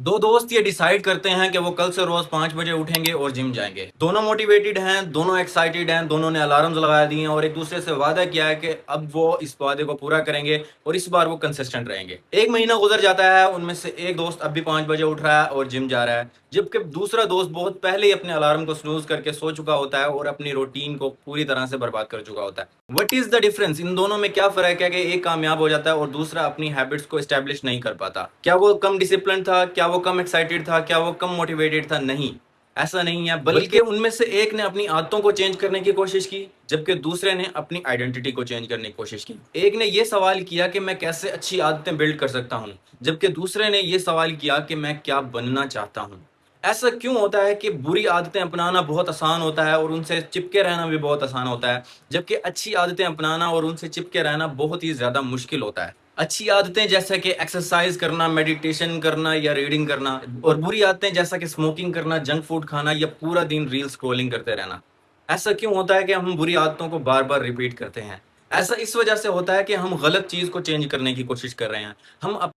दो दोस्त ये डिसाइड करते हैं कि वो कल से रोज 5 बजे उठेंगे और जिम जाएंगे। दोनों मोटिवेटेड हैं, दोनों एक्साइटेड हैं, दोनों ने अलार्म्स लगा दिए हैं और एक दूसरे से वादा किया है कि अब वो इस वादे को पूरा करेंगे और इस बार वो कंसिस्टेंट रहेंगे। एक महीना गुजर जाता है, उनमें से एक दोस्त अब भी 5 बजे उठ रहा है और जिम जा रहा है, जबकि दूसरा दोस्त बहुत पहले ही अपने अलार्म को स्नूज करके सो चुका होता है और अपनी रूटीन को पूरी तरह से बर्बाद कर चुका होता है। What is the difference? इन दोनों में क्या फर्क है कि एक कामयाब हो जाता है और दूसरा अपनी हैबिट्स को एस्टेब्लिश नहीं कर पाता? क्या वो कम डिसिप्लिन था? क्या वो कम एक्साइटेड था? क्या वो कम मोटिवेटेड था? नहीं, ऐसा नहीं है, बल्कि उनमें से एक ने अपनी आदतों को चेंज करने की कोशिश की, जबकि दूसरे ने अपनी आइडेंटिटी को चेंज करने की कोशिश की। एक ने यह सवाल किया कि मैं कैसे अच्छी आदतें बिल्ड कर सकता हूं, जबकि दूसरे ने यह सवाल किया कि मैं क्या बनना चाहता हूं। ऐसा क्यों होता है कि बुरी आदतें अपनाना बहुत आसान होता है और उनसे चिपके रहना भी बहुत आसान होता है, जबकि अच्छी आदतें अपनाना और उनसे चिपके रहना बहुत ही ज्यादा मुश्किल होता है? अच्छी आदतें जैसे कि एक्सरसाइज करना, मेडिटेशन करना या रीडिंग करना, और बुरी आदतें जैसा कि स्मोकिंग करना, जंक फूड खाना या पूरा दिन रील स्क्रॉलिंग करते रहना। ऐसा क्यों होता है कि हम बुरी आदतों को बार बार रिपीट करते हैं? ऐसा इस वजह से होता है कि हम गलत चीज को चेंज करने की कोशिश कर रहे हैं। हम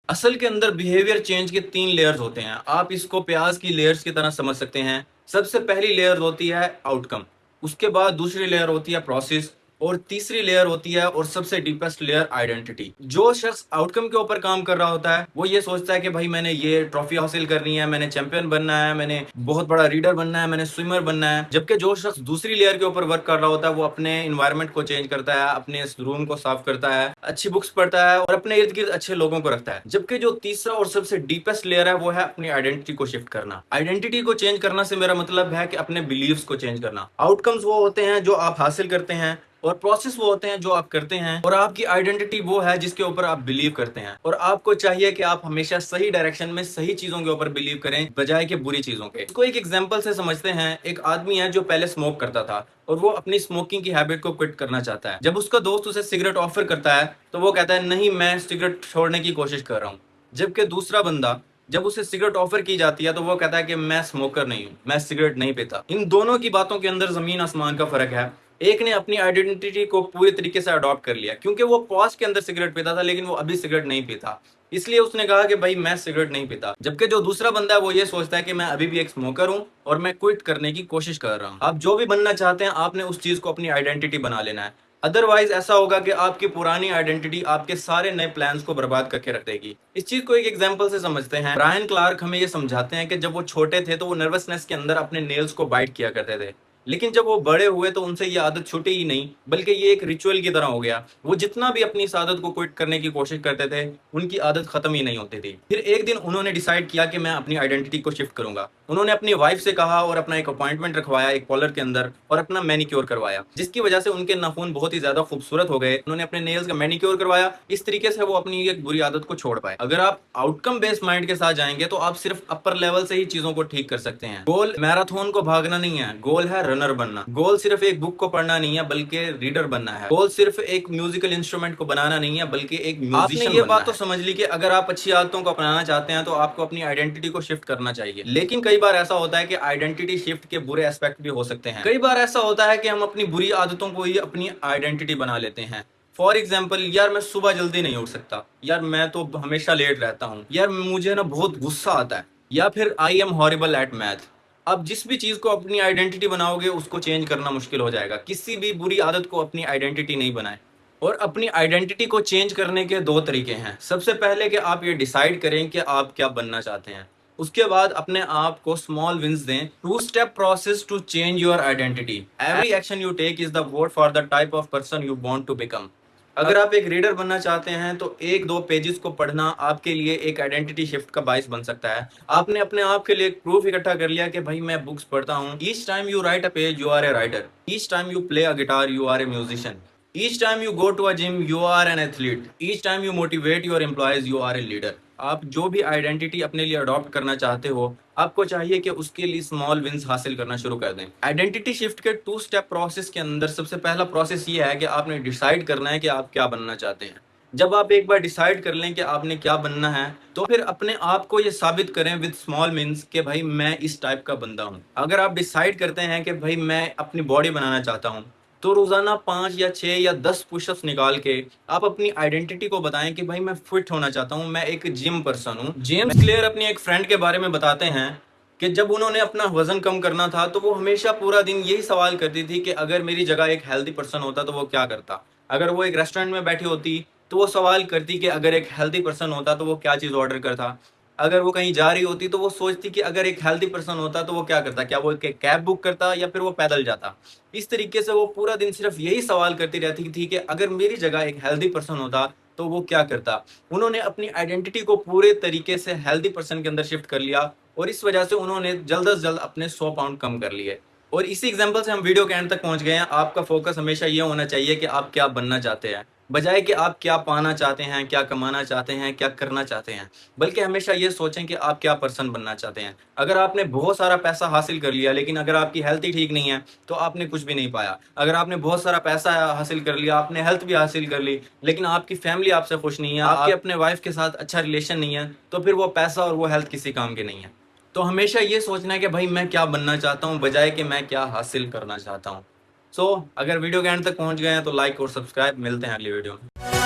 असल के अंदर बिहेवियर चेंज के 3 लेयर्स होते हैं। आप इसको प्याज की लेयर्स की तरह समझ सकते हैं। सबसे पहली लेयर होती है आउटकम, उसके बाद दूसरी लेयर होती है प्रोसेस, और तीसरी लेयर होती है और सबसे डीपेस्ट लेयर आइडेंटिटी। जो शख्स आउटकम के ऊपर काम कर रहा होता है वो ये सोचता है कि भाई मैंने ये ट्रॉफी हासिल करनी है, मैंने चैंपियन बनना है, मैंने बहुत बड़ा रीडर बनना है, मैंने स्विमर बनना है। जबकि जो शख्स दूसरी लेयर के ऊपर वर्क कर रहा होता है वो अपने इन्वायरमेंट को चेंज करता है, अपने रूम को साफ करता है, अच्छी बुक्स पढ़ता है और अपने इर्द गिर्द अच्छे लोगों को रखता है। जबकि जो तीसरा और सबसे डीपेस्ट लेयर है वो है अपनी आइडेंटिटी को शिफ्ट करना। आइडेंटिटी को चेंज करना से मेरा मतलब है कि अपने बिलीव्स को चेंज करना। आउटकम्स वो होते हैं जो आप हासिल करते हैं, और प्रोसेस वो होते हैं जो आप करते हैं, और आपकी आइडेंटिटी वो है जिसके ऊपर आप बिलीव करते हैं। और आपको चाहिए कि आप हमेशा सही डायरेक्शन में सही चीजों के ऊपर बिलीव करें बजाय कि बुरी चीजों के। इसको एक एग्जांपल से समझते हैं। एक आदमी है जो पहले स्मोक करता था और वो अपनी स्मोकिंग की हैबिट को क्विट करना चाहता है। जब उसका दोस्त उसे सिगरेट ऑफर करता है तो वो कहता है नहीं, मैं सिगरेट छोड़ने की कोशिश कर रहा हूँ। जबकि दूसरा बंदा, जब उसे सिगरेट ऑफर की जाती है तो वो कहता है कि मैं स्मोकर नहीं हूँ, मैं सिगरेट नहीं पीता। इन दोनों की बातों के अंदर जमीन आसमान का फर्क है। एक ने अपनी आइडेंटिटी को पूरी तरीके से अडॉप्ट कर लिया, क्योंकि वो पास्ट के अंदर सिगरेट पीता था लेकिन वो अभी सिगरेट नहीं पीता, इसलिए उसने कहा कि भाई मैं सिगरेट नहीं पीता। जबकि जो दूसरा बंदा है वो ये सोचता है कि मैं अभी भी एक स्मोकर हूँ और मैं क्विट करने की कोशिश कर रहा हूँ। आप जो भी बनना चाहते हैं आपने उस चीज को अपनी आइडेंटिटी बना लेना है, अदरवाइज ऐसा होगा कि आपकी पुरानी आइडेंटिटी आपके सारे नए प्लान्स को बर्बाद करके रख देगी। इस चीज को एक एग्जांपल से समझते हैं। ब्रायन क्लार्क हमें ये समझाते हैं कि जब वो छोटे थे तो वो नर्वसनेस के अंदर अपने नेल्स को बाइट किया करते थे, लेकिन जब वो बड़े हुए तो उनसे ये आदत छूटी ही नहीं, बल्कि ये एक रिचुअल की तरह हो गया। वो जितना भी अपनी इस आदत को क्विट करने की कोशिश करते थे उनकी आदत खत्म ही नहीं होती थी। फिर एक दिन उन्होंने डिसाइड किया कि मैं अपनी आइडेंटिटी को शिफ्ट करूंगा। उन्होंने अपनी वाइफ से कहा और अपना एक अपॉइंटमेंट रखवाया एक पार्लर के अंदर और अपना मैनिक्योर करवाया, जिसकी वजह से उनके नाखून बहुत ही ज्यादा खूबसूरत हो गए। उन्होंने अपने नेल्स का मैनिक्योर करवाया, इस तरीके से वो अपनी एक बुरी आदत को छोड़ पाए। अगर आप आउटकम बेस्ड माइंड के साथ जाएंगे तो आप सिर्फ अपर लेवल से ही चीजों को ठीक कर सकते हैं। गोल मैराथन को भागना नहीं है, गोल है रनर बनना। गोल सिर्फ एक बुक को पढ़ना नहीं है बल्कि रीडर बनना है। गोल सिर्फ एक म्यूजिकल इंस्ट्रूमेंट को बनाना नहीं है बल्कि एक म्यूजिशियन। आपने ये बात तो समझ ली कि अगर आप अच्छी आदतों को अपनाना चाहते हैं तो आपको अपनी आइडेंटिटी को शिफ्ट करना चाहिए। लेकिन कई बार ऐसा होता है कि आइडेंटिटी शिफ्ट के बुरे एस्पेक्ट भी हो सकते हैं। कई बार ऐसा होता है कि हम अपनी बुरी आदतों को ही अपनी आइडेंटिटी बना लेते हैं। फॉर एग्जाम्पल, यार मैं सुबह जल्दी नहीं उठ सकता, यार मैं तो हमेशा लेट रहता हूँ, यार मुझे ना बहुत गुस्सा आता है, या फिर I am horrible at math. अब जिस भी चीज को अपनी आइडेंटिटी बनाओगे उसको चेंज करना मुश्किल हो जाएगा। किसी भी बुरी आदत को अपनी आइडेंटिटी नहीं बनाए। और अपनी आइडेंटिटी को चेंज करने के दो तरीके हैं। सबसे पहले कि आप ये डिसाइड करें कि आप क्या बनना चाहते हैं। उसके बाद अपने आप को स्मॉल विंस दें। 2 step process to change your identity. Every action you take is the vote for the type of person you want to become. अगर आप एक रीडर बनना चाहते हैं तो एक दो पेजेस को पढ़ना आपके लिए एक आइडेंटिटी शिफ्ट का बाइस बन सकता है। आपने अपने आप के लिए प्रूफ इकट्ठा कर लिया कि भाई मैं बुक्स पढ़ता हूँ। Each time you write a page you are a writer. Each time you play a guitar you are a musician. Each time you go to a gym you are an athlete. Each time you motivate your employees you are a leader. आप जो भी identity अपने लिए adopt करना चाहते हो आपको चाहिए कि उसके लिए स्मॉल विंस हासिल करना शुरू कर दें। आइडेंटिटी शिफ्ट के 2 स्टेप प्रोसेस के अंदर सबसे पहला प्रोसेस ये है कि आपने डिसाइड करना है कि आप क्या बनना चाहते हैं। जब आप एक बार डिसाइड कर लें कि आपने क्या बनना है तो फिर अपने आप को ये साबित करें विद स्मॉल विंस कि भाई मैं इस टाइप का बंदा हूँ। अगर आप डिसाइड करते हैं कि भाई मैं अपनी बॉडी बनाना चाहता हूँ तो रोजाना 5 या 6 या 10 पुशअप्स निकाल के आप अपनी आइडेंटिटी को बताएं कि भाई मैं फिट होना चाहता हूं, मैं एक जिम पर्सन हूं। जेम्स क्लियर अपनी एक फ्रेंड के बारे में बताते हैं कि जब उन्होंने अपना वजन कम करना था तो वो हमेशा पूरा दिन यही सवाल करती थी कि अगर मेरी जगह एक हेल्दी पर्सन होता तो वो क्या करता। अगर वो एक रेस्टोरेंट में बैठी होती तो वो सवाल करती कि अगर एक हेल्दी पर्सन होता तो वो क्या चीज़ ऑर्डर करता। अगर वो कहीं जा रही होती तो वो सोचती कि अगर एक हेल्दी पर्सन होता तो वो क्या करता, क्या वो एक कैब बुक करता या फिर वो पैदल जाता। इस तरीके से वो पूरा दिन सिर्फ यही सवाल करती रहती थी कि अगर मेरी जगह एक हेल्दी पर्सन होता तो वो क्या करता। उन्होंने अपनी आइडेंटिटी को पूरे तरीके से हेल्दी पर्सन के अंदर शिफ्ट कर लिया और इस वजह से उन्होंने जल्द से जल्द अपने 100 पाउंड कम कर लिए। और इसी एग्जाम्पल से हम वीडियो के एंड तक पहुंच गए हैं। आपका फोकस हमेशा ये होना चाहिए कि आप क्या बनना चाहते हैं, बजाय कि आप क्या पाना चाहते हैं, क्या कमाना चाहते हैं, क्या करना चाहते हैं। बल्कि हमेशा ये सोचें कि आप क्या पर्सन बनना चाहते हैं। अगर आपने बहुत सारा पैसा हासिल कर लिया लेकिन अगर आपकी हेल्थ ही ठीक नहीं है तो आपने कुछ भी नहीं पाया। अगर आपने बहुत सारा पैसा हासिल कर लिया, आपने हेल्थ भी हासिल कर ली, लेकिन आपकी फैमिली आपसे खुश नहीं है, आपके अपने वाइफ के साथ अच्छा रिलेशन नहीं है, तो फिर वो पैसा और वो हेल्थ किसी काम के नहीं है। तो हमेशा ये सोचना है कि भाई मैं क्या बनना चाहता हूँ, बजाय कि मैं क्या हासिल करना चाहता हूँ। अगर वीडियो के एंड तक पहुंच गए हैं तो लाइक और सब्सक्राइब। मिलते हैं अगली वीडियो में।